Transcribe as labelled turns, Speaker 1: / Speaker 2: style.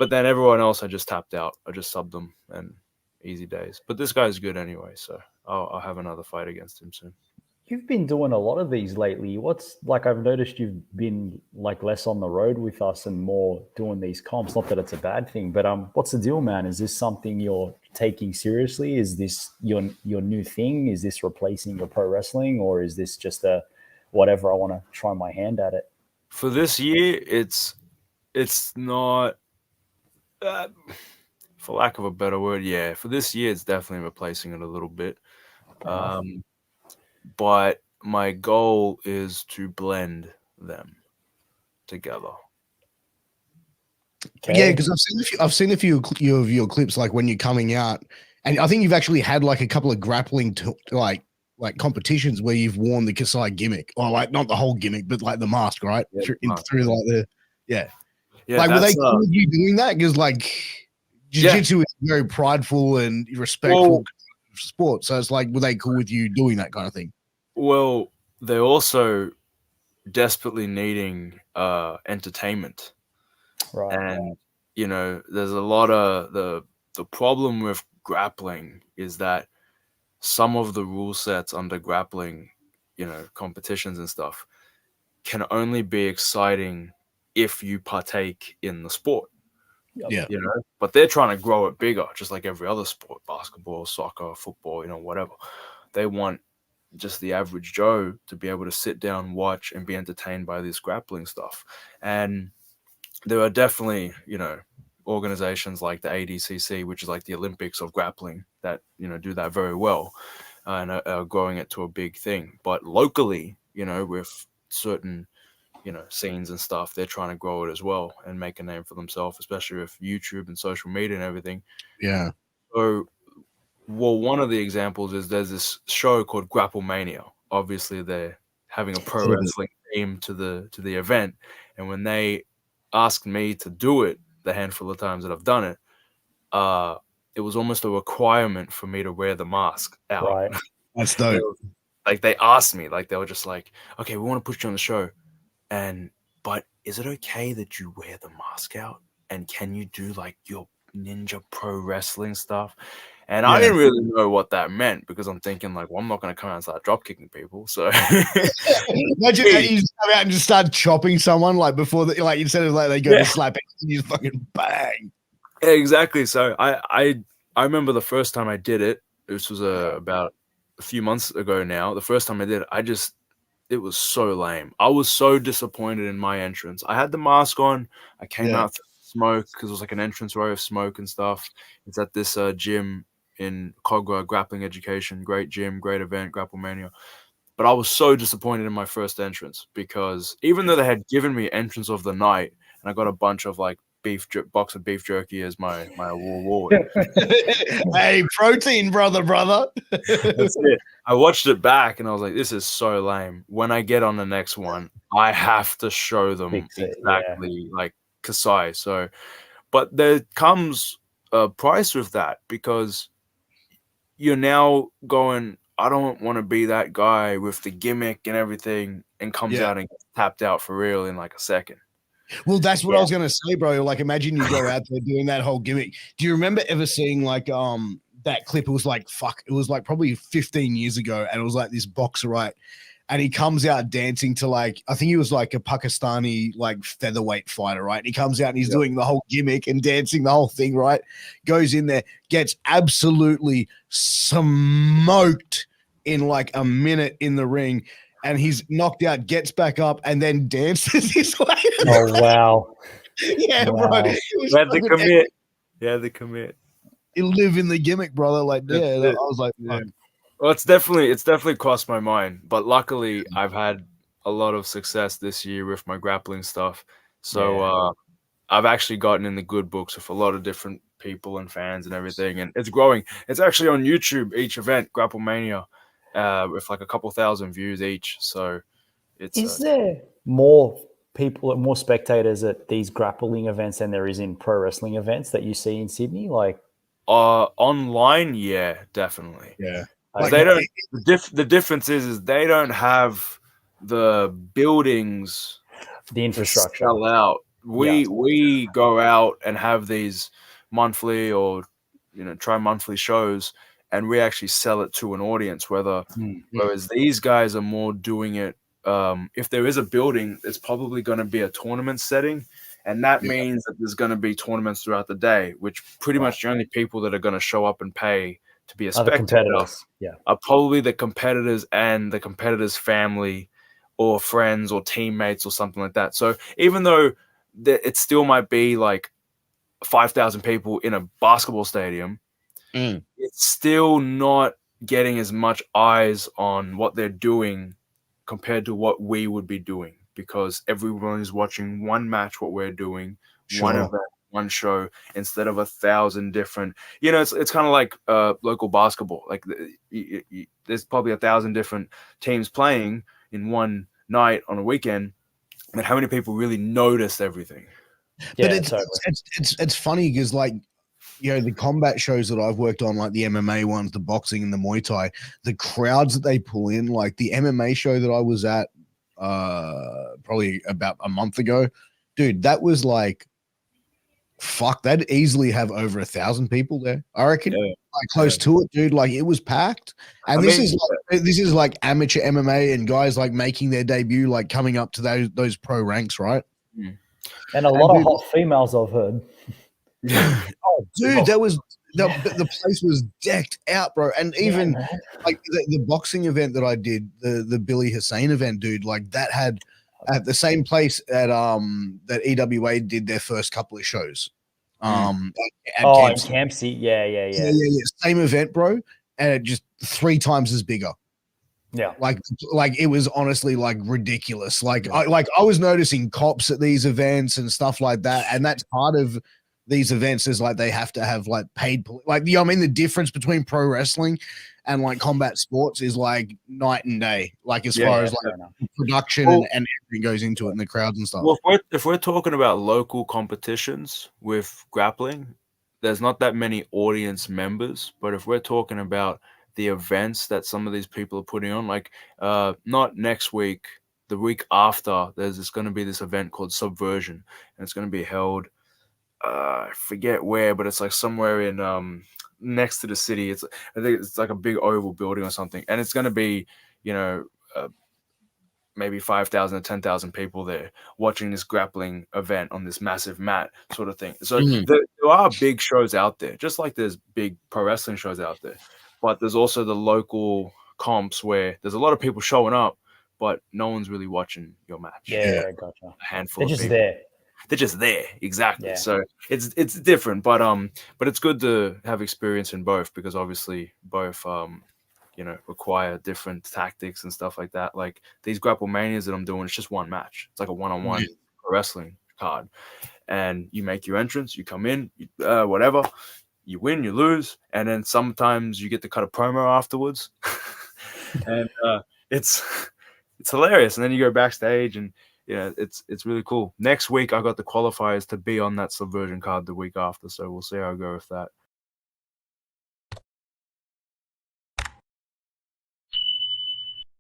Speaker 1: But then everyone else, I just tapped out. I just subbed them and easy days. But this guy's good anyway, so I'll have another fight against him soon.
Speaker 2: You've been doing a lot of these lately. What's like, I've noticed you've been like less on the road with us and more doing these comps. Not that it's a bad thing, but what's the deal, man? Is this something you're taking seriously? Is this your new thing? Is this replacing your pro wrestling, or is this just a whatever? I want to try my hand at it.
Speaker 1: For this year, it's not. For lack of a better word, yeah. For this year, it's definitely replacing it a little bit. But my goal is to blend them together.
Speaker 3: Okay. Yeah, because I've seen a few of your clips, like when you're coming out, and I think you've actually had like a couple of grappling like competitions where you've worn the Kasai gimmick, or like not the whole gimmick, but like the mask, right?
Speaker 1: Yeah,
Speaker 3: through like the
Speaker 1: yeah.
Speaker 3: Like, were they cool with you doing that? Because like jiu-jitsu is very prideful and respectful sport, so it's like, were they cool with you doing that kind of thing?
Speaker 1: Well, they're also desperately needing entertainment,
Speaker 2: right?
Speaker 1: And you know, there's a lot of the problem with grappling is that some of the rule sets under grappling, you know, competitions and stuff, can only be exciting if you partake in the sport.
Speaker 3: Yeah.
Speaker 1: You know, but they're trying to grow it bigger, just like every other sport, basketball, soccer, football, you know, whatever. They want just the average Joe to be able to sit down, watch, and be entertained by this grappling stuff. And there are definitely, you know, organizations like the ADCC, which is like the Olympics of grappling, that, you know, do that very well and are growing it to a big thing. But locally, you know, with certain, you know, scenes and stuff, they're trying to grow it as well and make a name for themselves, especially with YouTube and social media and everything.
Speaker 3: Yeah.
Speaker 1: So, well, one of the examples is there's this show called Grapplemania. Obviously, they're having a pro wrestling theme to the event, and when they asked me to do it, the handful of times that I've done it, it was almost a requirement for me to wear the mask out.
Speaker 2: Right.
Speaker 3: That's dope.
Speaker 1: Like, they asked me, like, they were just like, okay, we want to put you on the show, but is it okay that you wear the mask out? And can you do like your ninja pro wrestling stuff? And I didn't really know what that meant, because I'm thinking like, well, I'm not going to come out and start drop kicking people. So
Speaker 3: imagine that you just come out and just start chopping someone, like before the, like instead of like they go to slap it, you just fucking bang.
Speaker 1: Yeah, exactly. So I remember the first time I did it. This was about a few months ago now. The first time I did it, it was so lame. I was so disappointed in my entrance. I had the mask on. I came out through smoke, because it was like an entrance row of smoke and stuff. It's at this gym in Cogra, Grappling Education. Great gym, great event, Grapplemania. But I was so disappointed in my first entrance, because even though they had given me entrance of the night, and I got a bunch of like box of beef jerky as my reward.
Speaker 3: Hey, protein, brother.
Speaker 1: That's it. I watched it back and I was like, this is so lame. When I get on the next one, I have to show them exactly like Kasai. So, but there comes a price with that, because you're now going, I don't want to be that guy with the gimmick and everything, and comes out and gets tapped out for real in like a second.
Speaker 3: Well, that's what I was going to say, bro. Like, imagine you go out there doing that whole gimmick. Do you remember ever seeing like that clip? It was like, it was like probably 15 years ago, and it was like this boxer, right? And he comes out dancing to like, I think he was like a Pakistani like featherweight fighter, right? And he comes out and he's doing the whole gimmick and dancing the whole thing, right? Goes in there, gets absolutely smoked in like a minute in the ring, and he's knocked out, gets back up, and then dances his way.
Speaker 2: Oh, wow.
Speaker 3: Yeah,
Speaker 2: wow.
Speaker 3: bro.
Speaker 1: You had to commit. You had to commit.
Speaker 3: You live in the gimmick, brother. Like, I was like, fuck.
Speaker 1: Well, it's definitely crossed my mind, but luckily I've had a lot of success this year with my grappling stuff. So I've actually gotten in the good books with a lot of different people and fans and everything, and it's growing. It's actually on YouTube, each event, Grapplemania, with like a couple thousand views each. So it's
Speaker 2: is there more people, more spectators at these grappling events than there is in pro wrestling events that you see in Sydney? Like
Speaker 1: online, yeah, definitely.
Speaker 3: Yeah.
Speaker 1: Like, they don't. The difference is they don't have the buildings,
Speaker 2: the infrastructure
Speaker 1: sell out we go out and have these monthly or tri-monthly shows, and we actually sell it to an audience. Whereas these guys are more doing it. If there is a building, it's probably going to be a tournament setting, and that means that there's going to be tournaments throughout the day, which pretty much the only people that are going to show up and pay to be a spectator are probably the competitors and the competitors' family or friends or teammates or something like that. So even though it still might be like 5,000 people in a basketball stadium, it's still not getting as much eyes on what they're doing compared to what we would be doing, because everyone is watching one match, what we're doing, one event, one show, instead of 1,000 different. It's kind of like local basketball. Like there's probably 1,000 different teams playing in one night on a weekend, but how many people really noticed everything?
Speaker 3: But it's funny because, like, the combat shows that I've worked on, like the MMA ones, the boxing and the Muay Thai, the crowds that they pull in, like the MMA show that I was at probably about a month ago, dude, that was like, fuck, they'd easily have over 1,000 people there, I reckon. Like close to it, dude. Like it was packed. And this is like amateur MMA and guys like making their debut, like coming up to those pro ranks, right?
Speaker 2: And a lot of hot females, I've heard.
Speaker 3: Oh, dude, that was the place was decked out, bro. And even like the boxing event that I did, the Billy Hussein event, dude, like that had at the same place at that EWA did their first couple of shows.
Speaker 2: At Campsie. Yeah.
Speaker 3: Same event, bro, and it just 3 times as bigger.
Speaker 2: Yeah,
Speaker 3: like it was honestly like ridiculous. Like I was noticing cops at these events and stuff like that, and that's part of these events is like they have to have like paid, like I mean the difference between pro wrestling and like combat sports is like night and day, like as far as like production and everything goes into it and the crowds and stuff.
Speaker 1: Well, if we're talking about local competitions with grappling, there's not that many audience members. But if we're talking about the events that some of these people are putting on, like not next week, the week after, there's going to be this event called Subversion, and it's going to be held I forget where, but it's like somewhere in next to the city. I think it's like a big oval building or something, and it's going to be maybe 5,000 or 10,000 people there watching this grappling event on this massive mat sort of thing. So there are big shows out there, just like there's big pro wrestling shows out there, but there's also the local comps where there's a lot of people showing up, but no one's really watching your match.
Speaker 2: Yeah, gotcha.
Speaker 1: A handful
Speaker 2: They're
Speaker 1: of
Speaker 2: just
Speaker 1: people.
Speaker 2: there.
Speaker 1: They're just there, exactly.
Speaker 2: Yeah.
Speaker 1: So it's different, but it's good to have experience in both, because obviously both require different tactics and stuff like that. Like these Grapple Manias that I'm doing, it's just one match. It's like a one-on-one wrestling card, and you make your entrance, you come in, whatever, you win, you lose, and then sometimes you get to cut a promo afterwards, and it's hilarious. And then you go backstage and. Yeah, it's really cool. Next week, I got the qualifiers to be on that Subversion card the week after, so we'll see how I go with that.